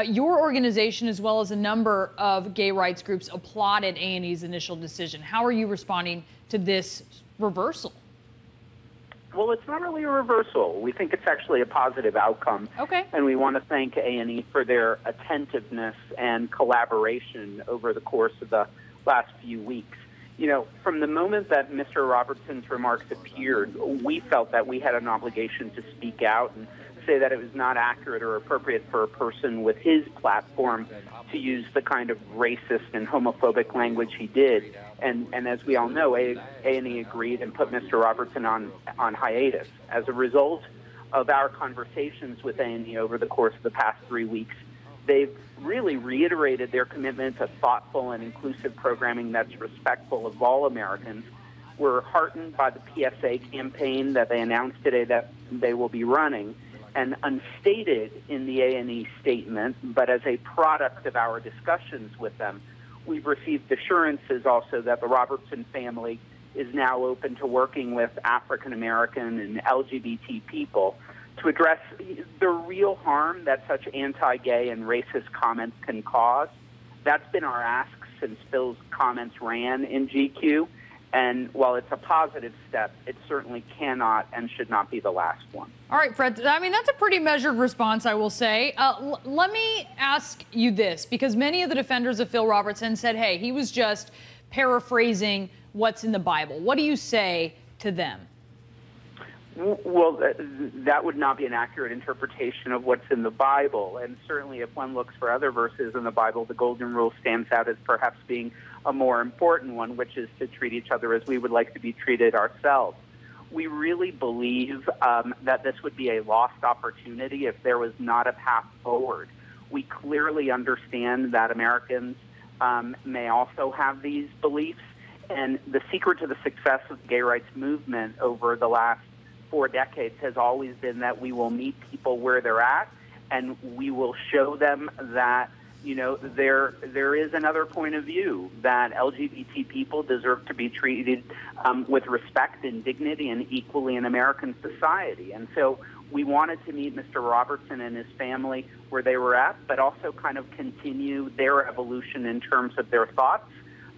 Your organization, as well as a number of gay rights groups, applauded A&E's initial decision. How are you responding to this reversal? Well, it's not really a reversal. We think it's actually a positive outcome. Okay. And we want to thank A&E for their attentiveness and collaboration over the course of the last few weeks. You know, from the moment that Mr. Robertson's remarks appeared, we felt that we had an obligation to speak out and say that it was not accurate or appropriate for a person with his platform to use the kind of racist and homophobic language he did. And as we all know, A&E agreed and put Mr. Robertson on hiatus. As a result of our conversations with A&E over the course of the past 3 weeks, they've really reiterated their commitment to thoughtful and inclusive programming that's respectful of all Americans. We're heartened by the PSA campaign that they announced today that they will be running. And unstated in the A&E statement, but as a product of our discussions with them, we've received assurances also that the Robertson family is now open to working with African American and LGBT people to address the real harm that such anti-gay and racist comments can cause. That's been our ask since Phil's comments ran in GQ. And while it's a positive step, it certainly cannot and should not be the last one. All right, Fred, I mean, that's a pretty measured response, I will say. Let me ask you this, because many of the defenders of Phil Robertson said, hey, he was just paraphrasing what's in the Bible. What do you say to them? Well, that would not be an accurate interpretation of what's in the Bible. And certainly if one looks for other verses in the Bible, the Golden Rule stands out as perhaps being a more important one, which is to treat each other as we would like to be treated ourselves. We really believe that this would be a lost opportunity if there was not a path forward. We clearly understand that Americans may also have these beliefs. And the secret to the success of the gay rights movement over the last 4 decades has always been that we will meet people where they're at, and we will show them that, you know, there is another point of view, that LGBT people deserve to be treated with respect and dignity and equally in American society. And so we wanted to meet Mr. Robertson and his family where they were at, but also kind of continue their evolution in terms of their thoughts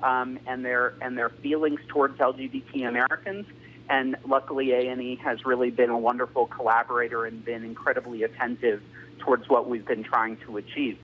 and their feelings towards LGBT Americans. And luckily, A&E has really been a wonderful collaborator and been incredibly attentive towards what we've been trying to achieve.